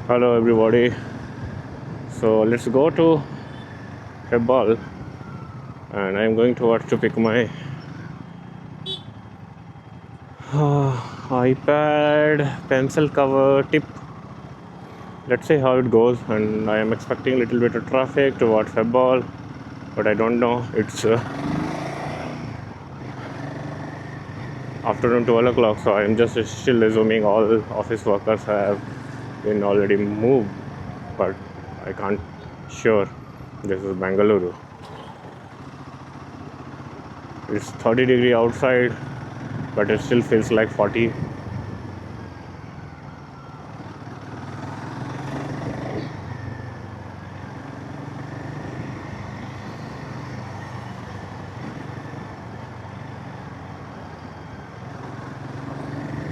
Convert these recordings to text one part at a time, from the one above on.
Hello everybody. So let's go to Hebbal and I'm going towards to pick my iPad pencil cover tip. Let's see how it goes, and I am expecting a little bit of traffic towards Hebbal, but I don't know. It's afternoon 12 o'clock, so I'm just still assuming all office workers have been already moved, but I can't sure. This is Bangalore. It's 30-degree outside, but it still feels like 40.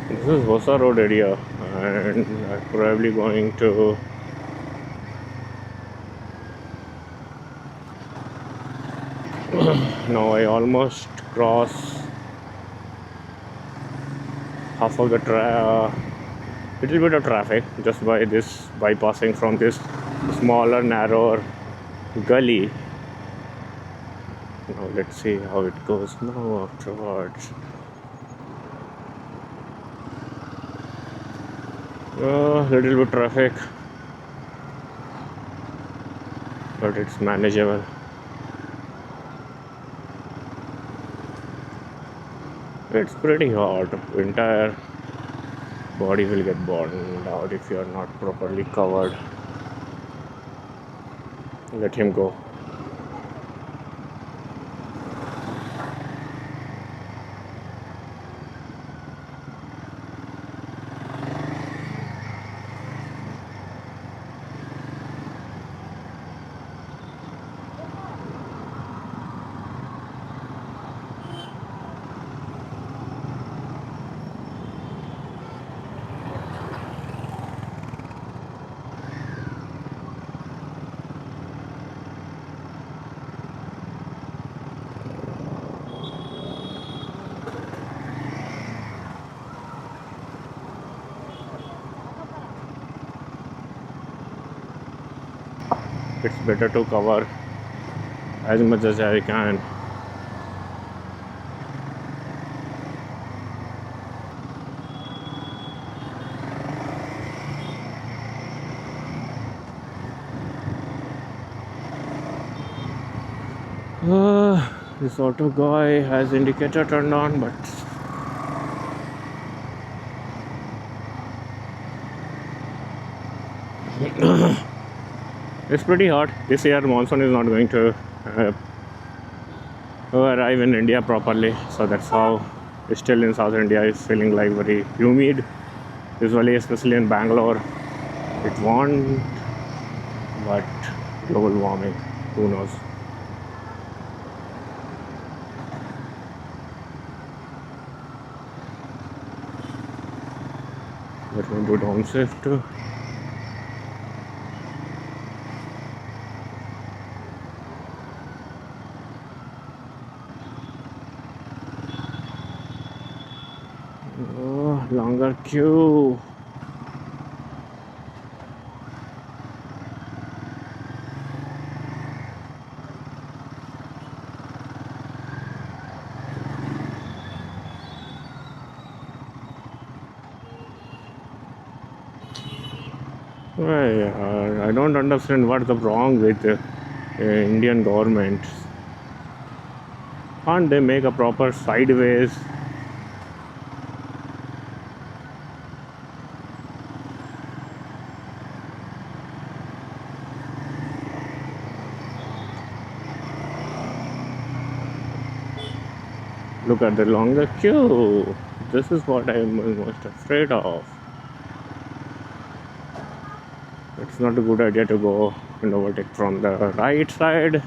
This is Hosa Road area, and I'm probably going to now. I almost cross half of the little bit of traffic just by this bypassing from this smaller, narrower gully. Now let's see how it goes now afterwards. Little bit traffic, but it's manageable. It's pretty hot. Entire body will get burned out if you are not properly covered. Let him go. It's better to cover as much as I can. This auto guy has indicator turned on, but it's pretty hot. This year monsoon is not going to arrive in India properly, so that's how still in South India is feeling like very humid. Usually, especially in Bangalore, it won't, but global warming, who knows. Let me do downshift. Oh, longer queue. I don't understand what's the wrong with Indian government. Can't they make a proper sideways? Look at the longer queue. This is what I'm most afraid of. It's not a good idea to go and overtake from the right side,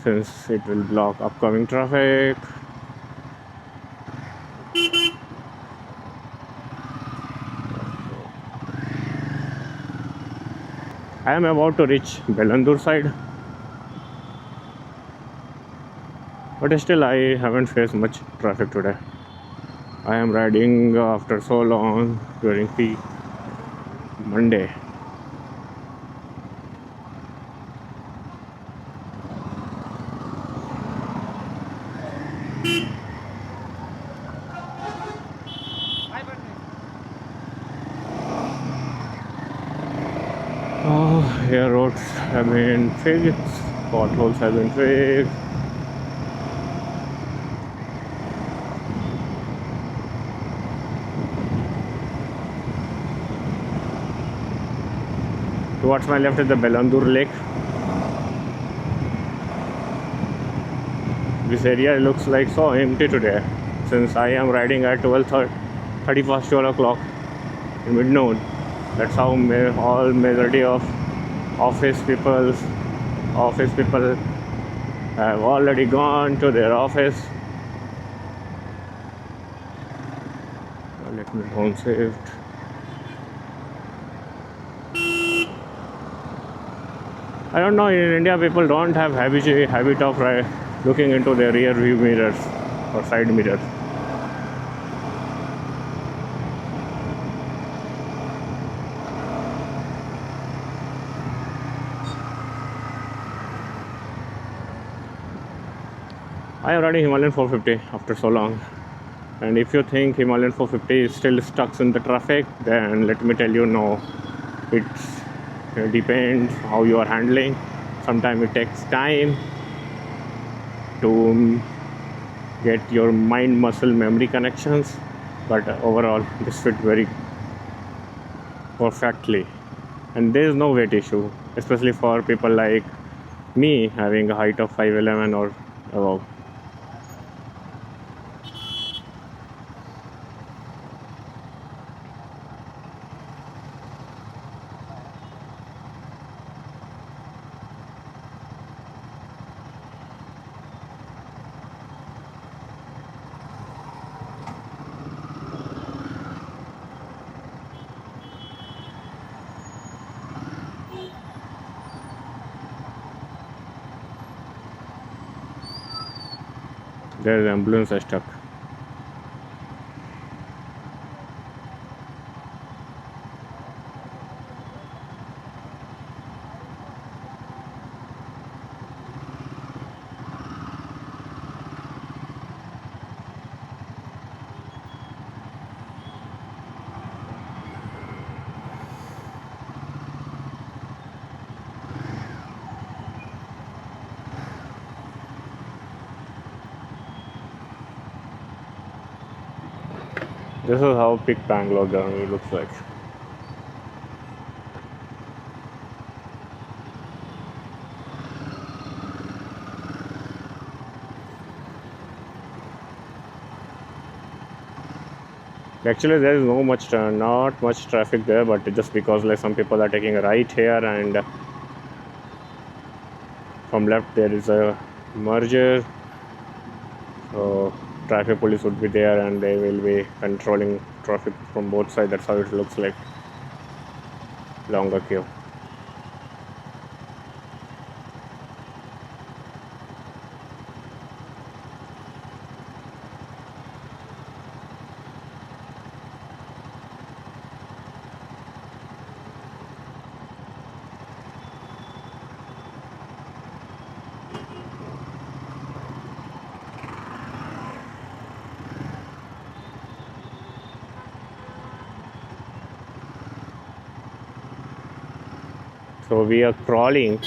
since it will block upcoming traffic. I am about to reach Belandur side, but still I haven't faced much traffic today. I am riding after so long during peak Monday. Here roads have been fixed, potholes have been fixed. Towards my left is the Belandur Lake. This area looks like so empty today since I am riding at 30 past 12 o'clock in midnoon. That's how all majority of office people have already gone to their office. Let me home saved. I don't know, in India people don't have habit of looking into their rear view mirrors or side mirrors. I am riding Himalayan 450 after so long, and if you think Himalayan 450 is still stuck in the traffic, then let me tell you, no. It depends how you are handling. Sometimes it takes time to get your mind muscle memory connections, but overall this fit very perfectly, and there is no weight issue, especially for people like me having a height of 5'11" or above. There is ambulance stuck. This is how big Bangalore journey looks like. Actually, there is not much traffic there, but just because like some people are taking a right here, and from left there is a merger, so traffic police would be there and they will be controlling traffic from both sides. That's how it looks like. Longer queue. So we are crawling.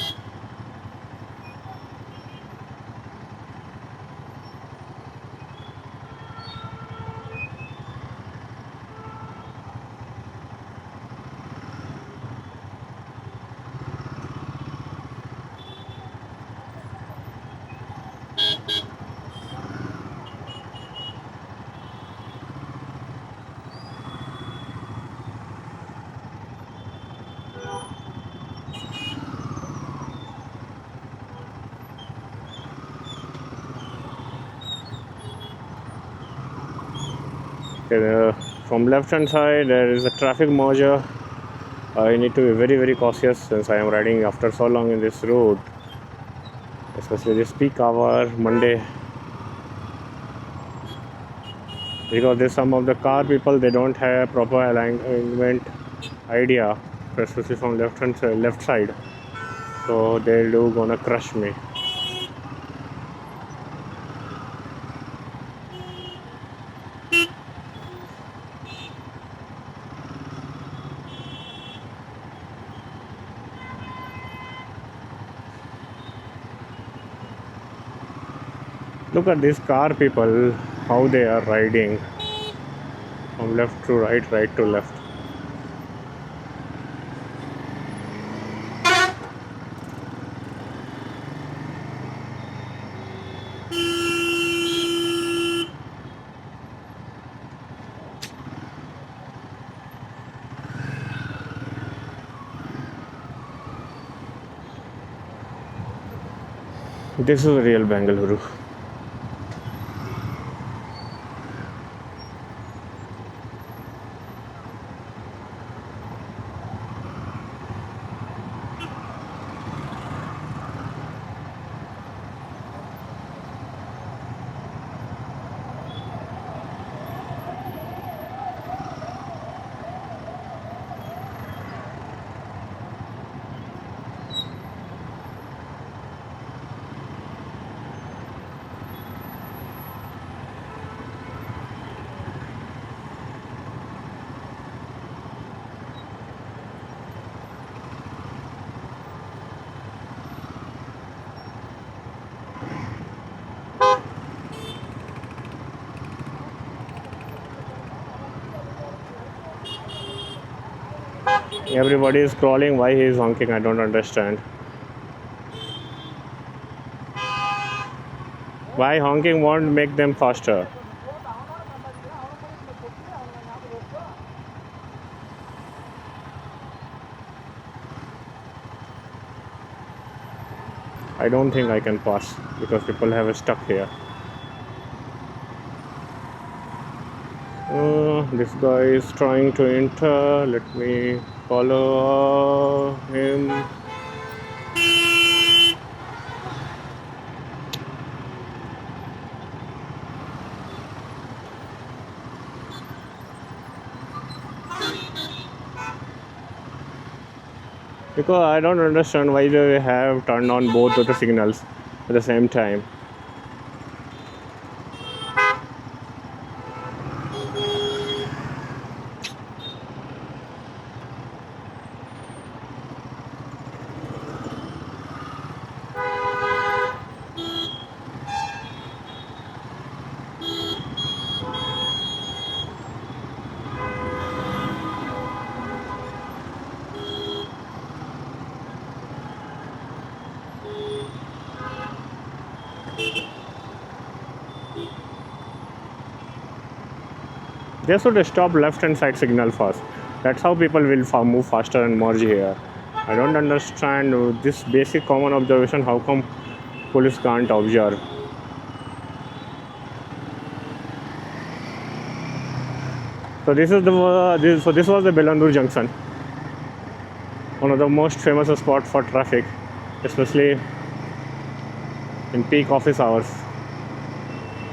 From left hand side there is a traffic merger. I need to be very cautious since I am riding after so long in this road, especially this peak hour Monday, because there's some of the car people, they don't have proper alignment idea, especially from left side, so they do gonna crush me. Look at these car people, how they are riding from left to right, right to left. This is real Bangalore. Everybody is crawling. Why he is honking? I don't understand. Why honking won't make them faster? I don't think I can pass because people have stuck here. This guy is trying to enter. Let me follow him. Because I don't understand why they have turned on both of the signals at the same time. They should stop left hand side signal first. That's how people will move faster and merge here. I don't understand this basic common observation. How come police can't observe? So this was the Belandur Junction, one of the most famous spot for traffic, especially in peak office hours.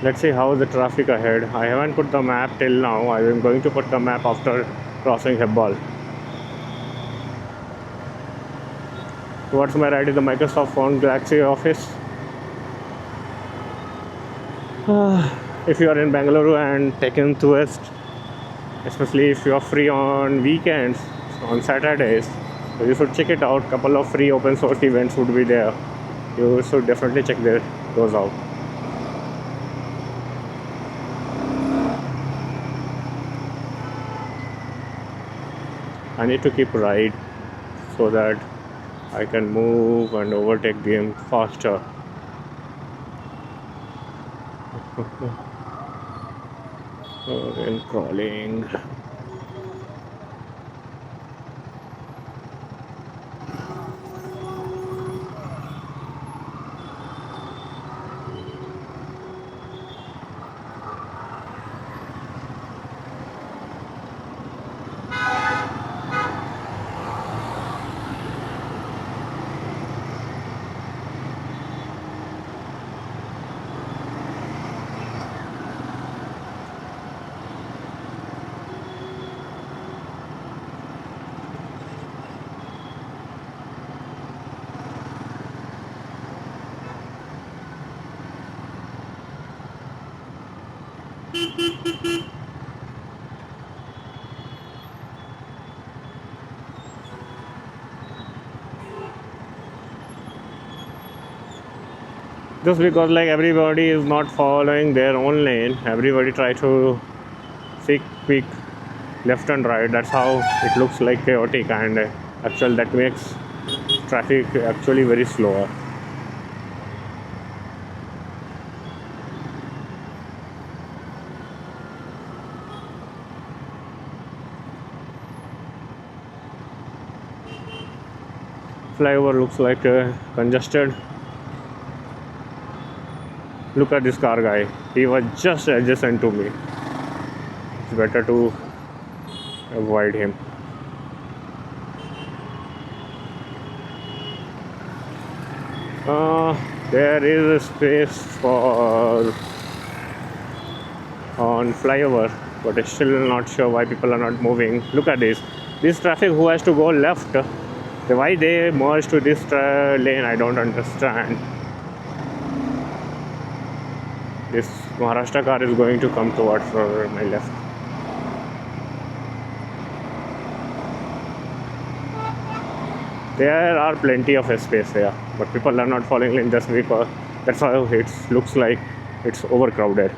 Let's see how the traffic ahead. I haven't put the map till now. I am going to put the map after crossing Hebbal. Towards my right is the Microsoft Phone Galaxy office. If you are in Bangalore and taken to West, especially if you are free on weekends, on Saturdays, so you should check it out. Couple of free open source events would be there. You should definitely check those out. I need to keep right so that I can move and overtake them faster. And crawling. just because like everybody is not following their own lane, everybody try to seek quick left and right. That's how it looks like chaotic, and actual that makes traffic actually very slower. Flyover looks like congested. Look at this car guy. He was just adjacent to me. It's better to avoid him. There is a space for on flyover, but I'm still not sure why people are not moving. Look at this. This traffic who has to go left. Why they merge to this lane? I don't understand. This Maharashtra car is going to come towards my left. There are plenty of space here, but people are not following lane just because that's how it looks like it's overcrowded.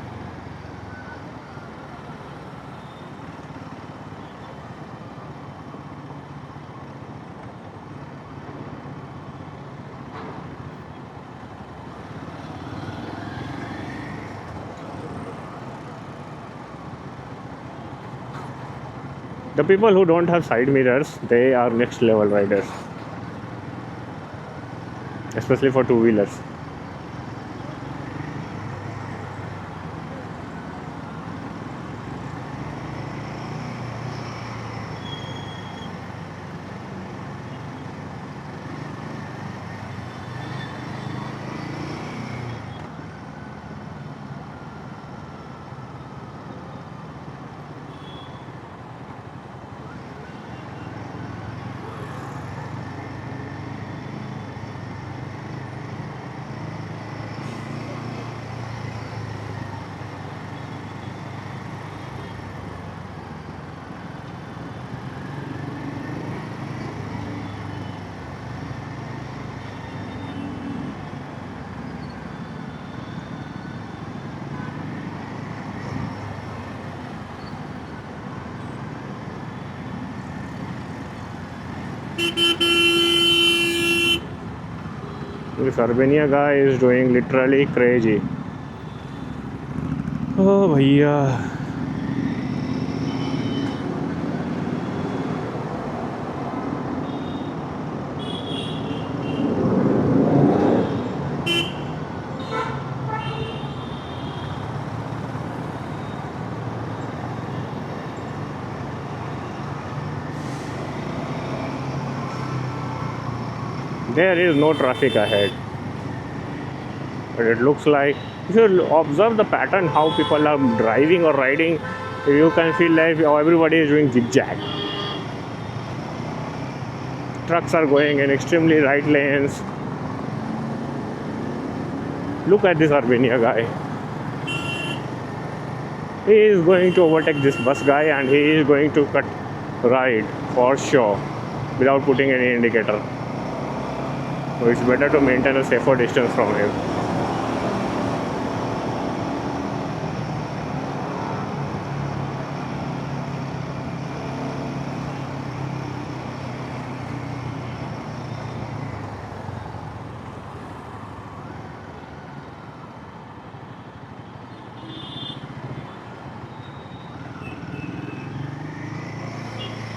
The people who don't have side mirrors, they are next level riders, especially for two wheelers. This Urbania guy is doing literally crazy. Oh, bhaiya. There is no traffic ahead, but it looks like if you observe the pattern how people are driving or riding, you can feel like everybody is doing zigzag. Trucks are going in extremely right lanes. Look at this Urbania guy. He is going to overtake this bus guy, and he is going to cut right for sure without putting any indicator. So it's better to maintain a safer distance from him.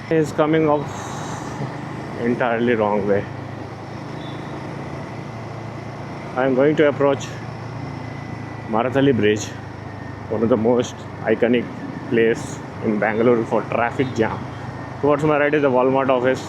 He is coming off entirely wrong way. I am going to approach Marathali Bridge, one of the most iconic place in Bangalore for traffic jam. Towards my right is the Walmart office.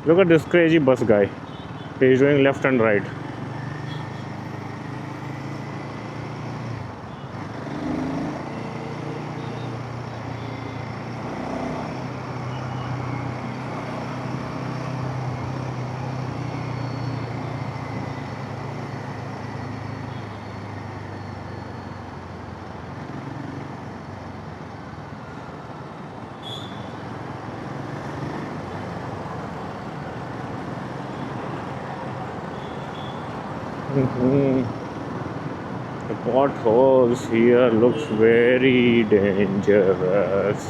Look at this crazy bus guy. He's doing left and right. Mhm. The potholes here looks very dangerous.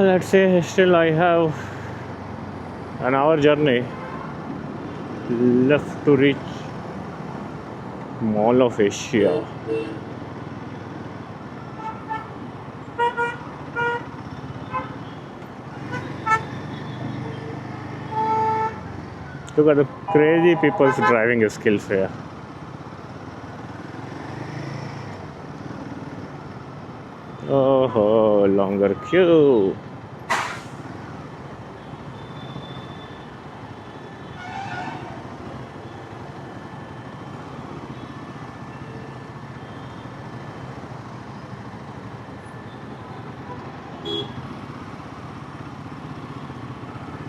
Let's say still I have an hour journey left to reach Mall of Asia. Look at the crazy people's driving skills here. Oh, longer queue.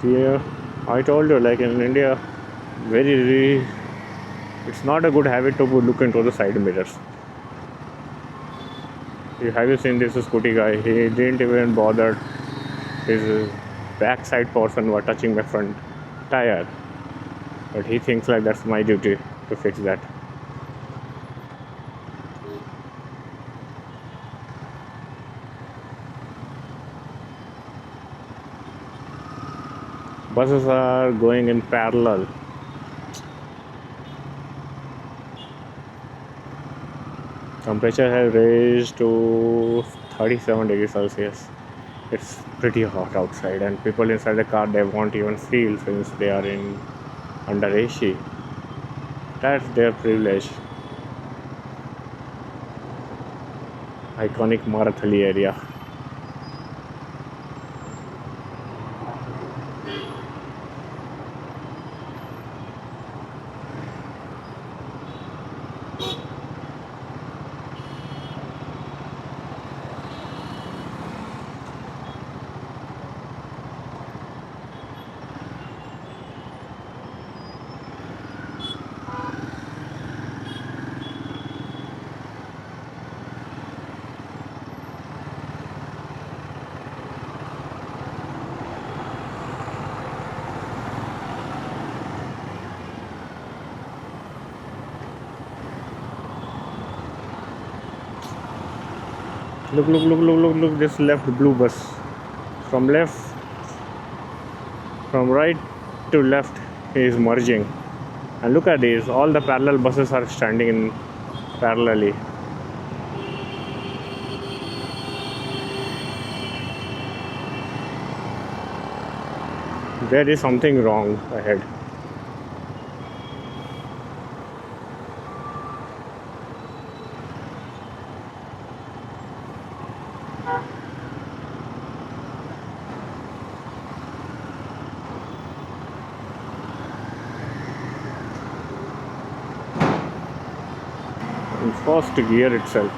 Yeah, I told you, like in India, very, it's not a good habit to look into the side mirrors. Have you seen this scooty guy? He didn't even bother his backside portion were touching my front tire, but he thinks like that's my duty to fix that. Buses are going in parallel. Temperature has raised to 37 degrees Celsius. It's pretty hot outside, and people inside the car they won't even feel since they are in under AC. That's their privilege. Iconic Marathali area. Look, this left blue bus. From left, from right to left, he is merging. And look at this, all the parallel buses are standing in parallelly. There is something wrong ahead. In first gear itself.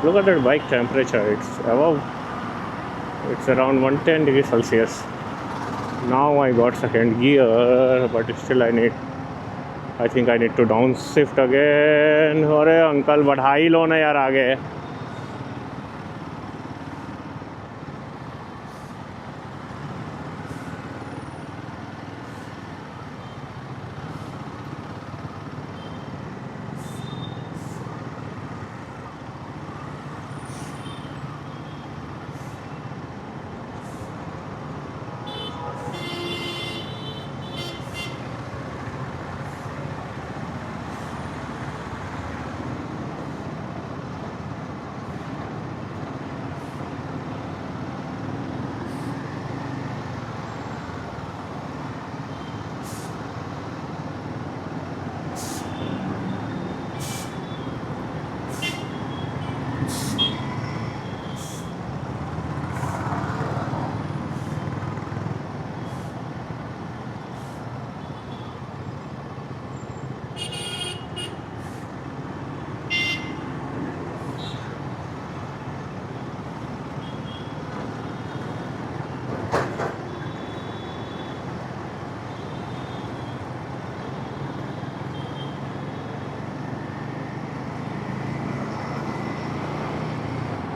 Look at that bike temperature. It's around 110 degrees Celsius. Now I got second gear, but still I think I need to downshift again. अरे uncle बढ़ा ही लो ना यार आगे.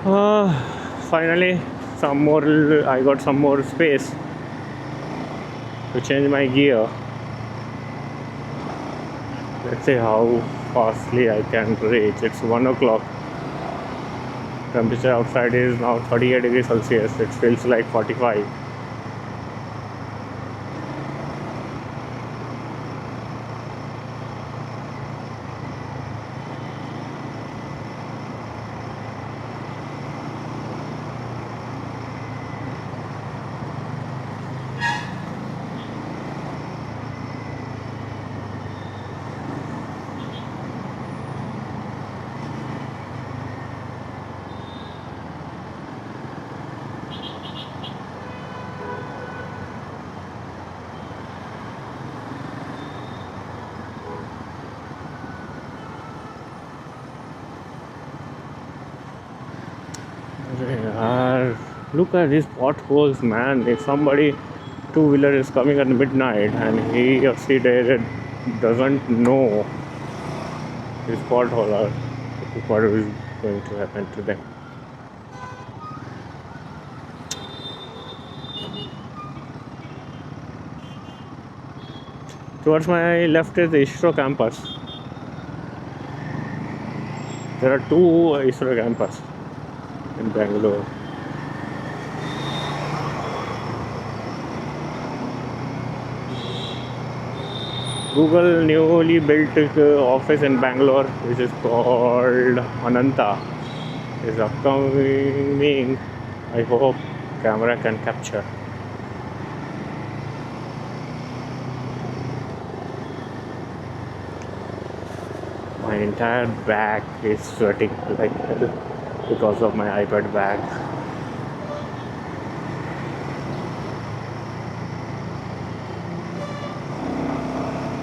Finally, some more. I got some more space to change my gear. Let's see how fastly I can reach. It's 1 o'clock. Temperature outside is now 38 degrees Celsius. It feels like 45. Look at these potholes, man. If somebody two-wheeler is coming at midnight and he or she doesn't know this pothole, what is going to happen to them? Towards my left is the ISRO campus. There are two ISRO campus in Bangalore. Google newly built office in Bangalore, which is called Ananta, is upcoming. I hope camera can capture. My entire back is sweating like hell because of my iPad bag.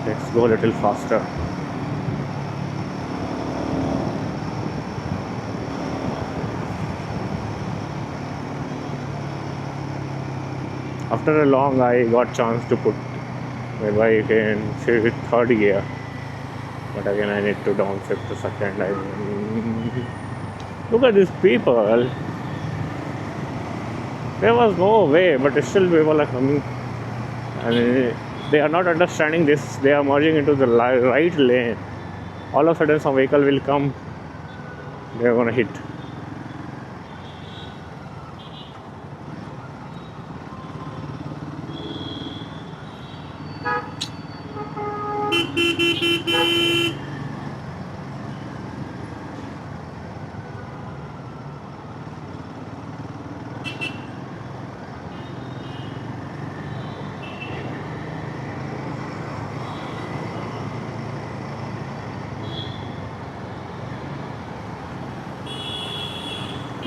Let's go a little faster. After a long, I got chance to put my bike in third gear, but again I need to downshift to second. Look at these people. There was no way, but still people are coming, and they are not understanding this. They are merging into the right lane. All of a sudden, some vehicle will come. They are gonna hit.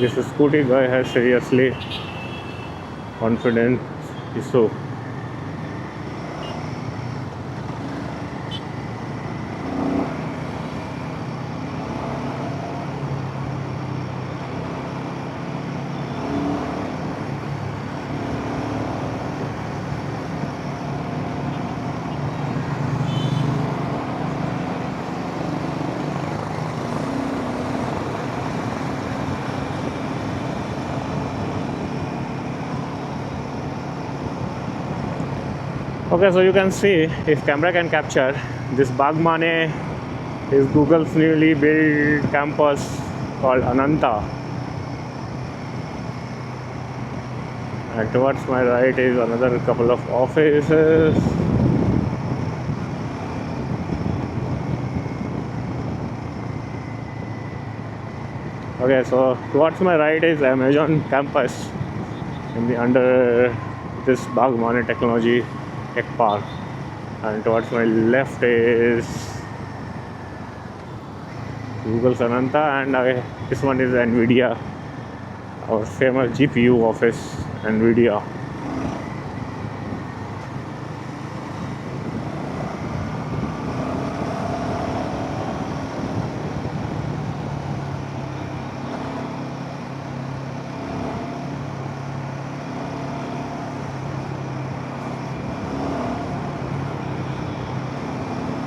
This scooty guy has seriously confidence issue. Okay, so you can see, if camera can capture, this Bagmane is Google's newly built campus called Ananta. And towards my right is another couple of offices. Okay, so towards my right is Amazon campus in the under this Bagmane Technology Tech Park, and towards my left is Google's Ananta, and this one is NVIDIA, our famous GPU office, NVIDIA.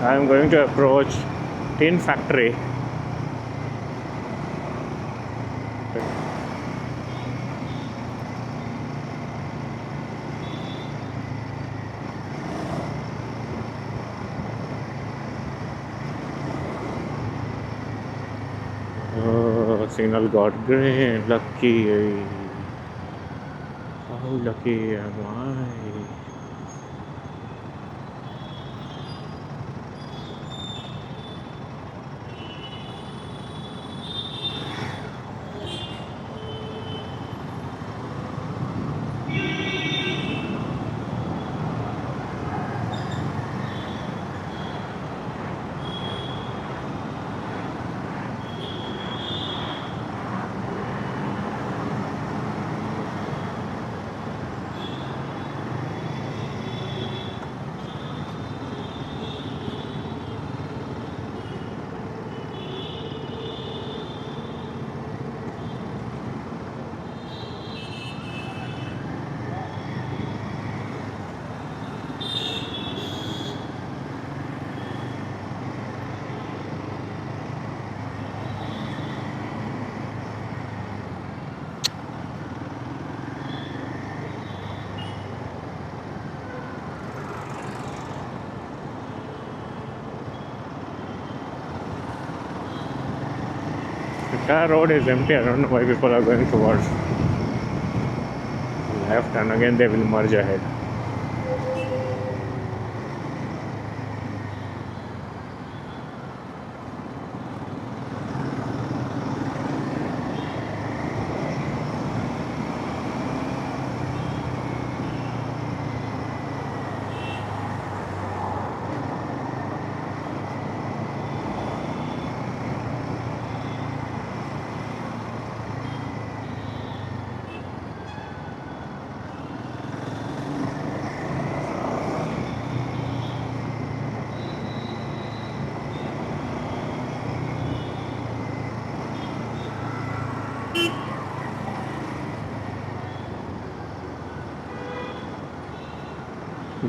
I am going to approach Tin Factory. Our signal got green. Lucky. How lucky am I? The entire road is empty. I don't know why people are going towards left, and again they will merge ahead.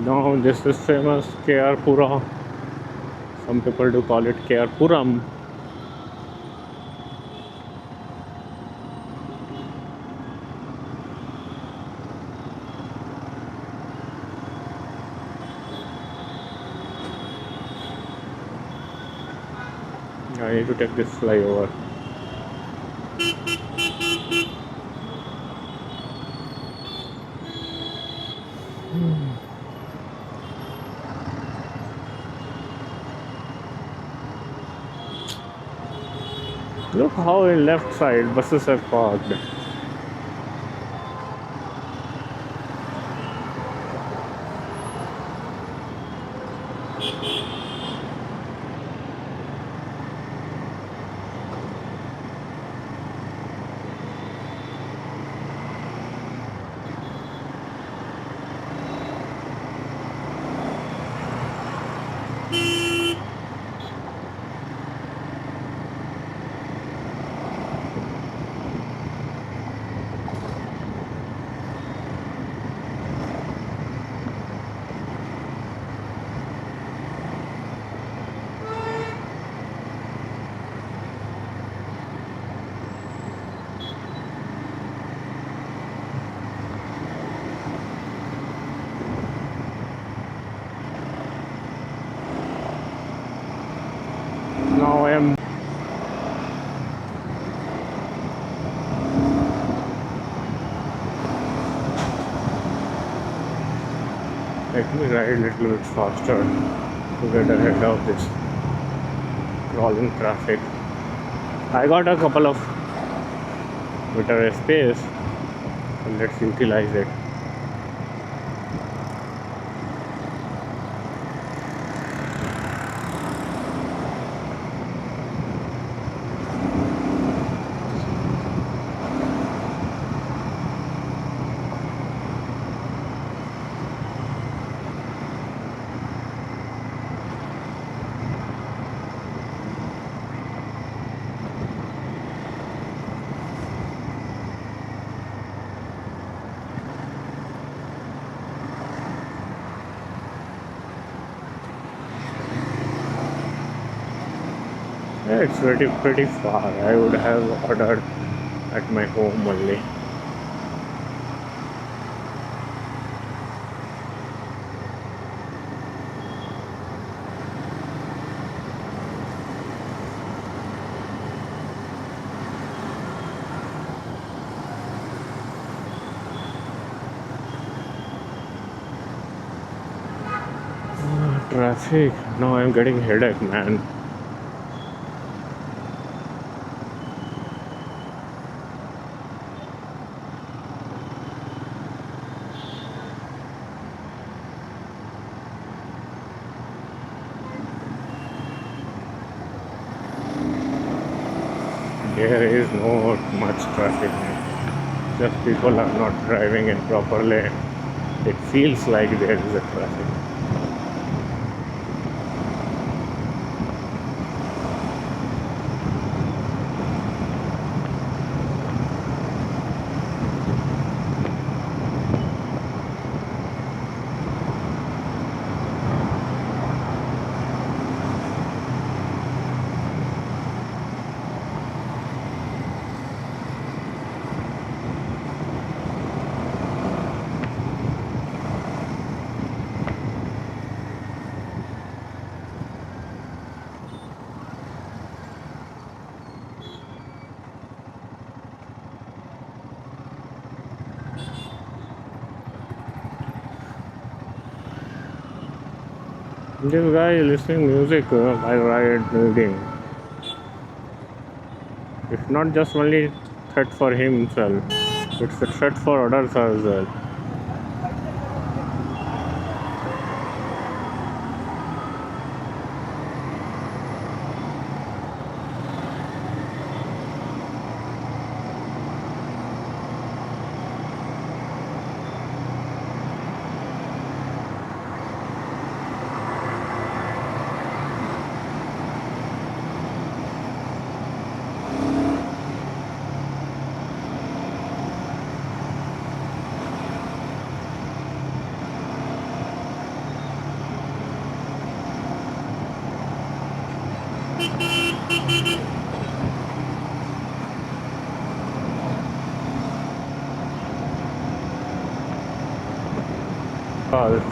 Now this is famous KR Pura. Some people do call it KR Puram. I need to take this flyover. Look how in left side buses are parked. Now I am let me ride a little bit faster to get ahead of this crawling traffic. I got a couple of meter space, so let's utilize it. Yeah, it's pretty far. I would have ordered at my home only. Traffic. Now I'm getting headache, man. There is not much traffic. Just people are not driving in proper lane. It feels like there is a traffic. This guy is listening music while riding. It's not just only threat for himself. It's a threat for others as well.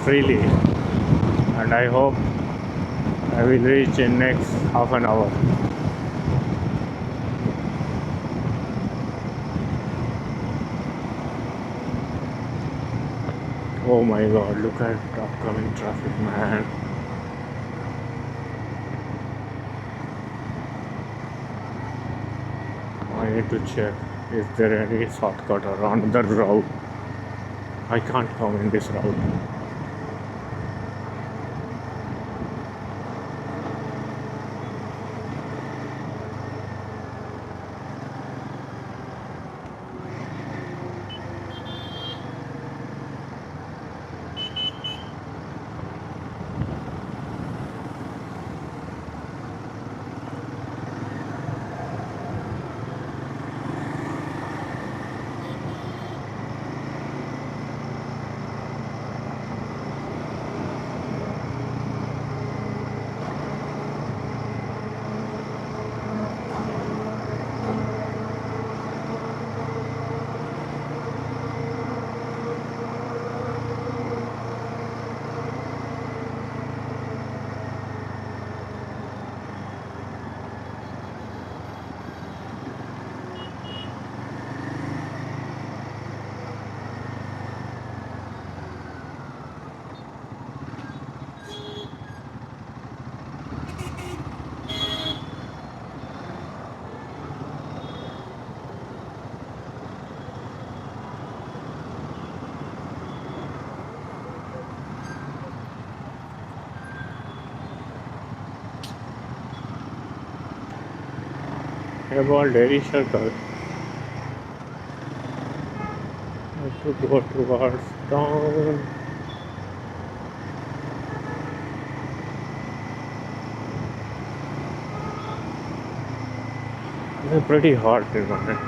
Freely, and I hope I will reach in next half an hour. Oh my god, look at the upcoming traffic, man. I need to check, is there any shortcut or another route? I can't come in this route. About Dairy Circle, I have to go towards town. It's pretty hot, you know.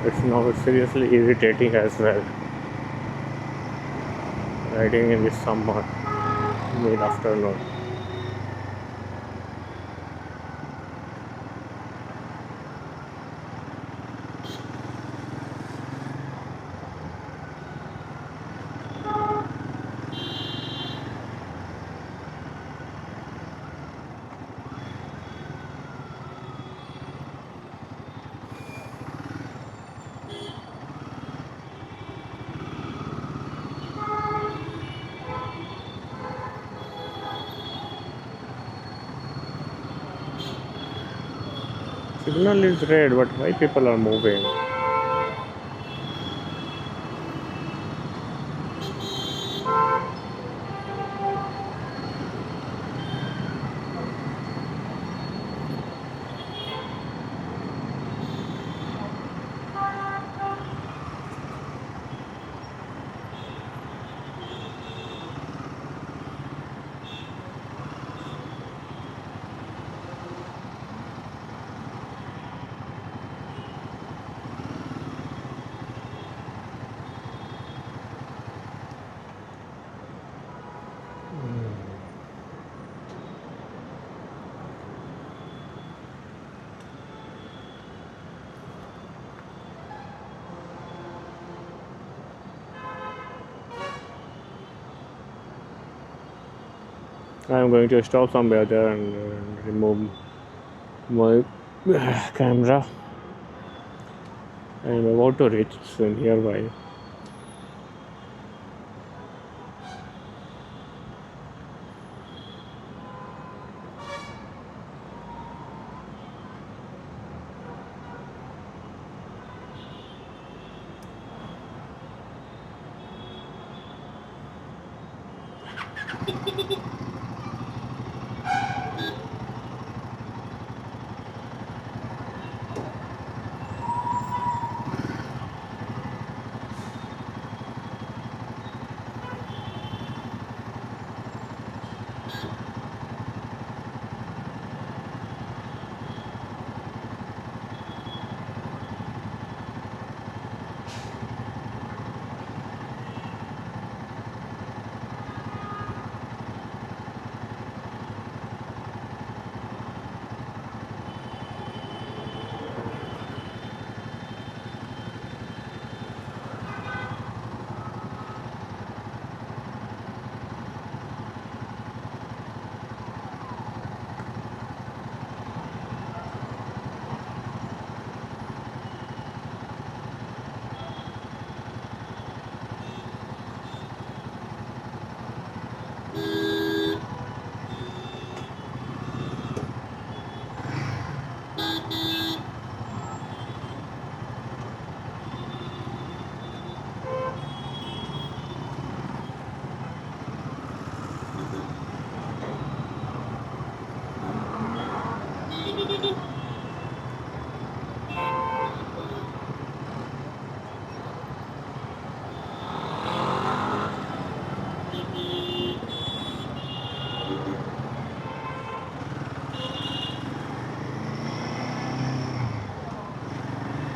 It's now seriously irritating as well. Riding in the summer, mid afternoon. Signal is red, but why people are moving? I am going to stop somewhere there and remove my camera. I am about to reach soon nearby.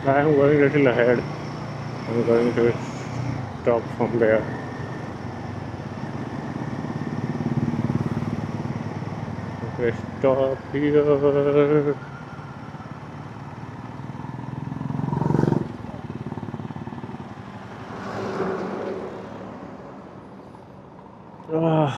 I am going a little ahead. I'm going to stop from there. Okay, stop here.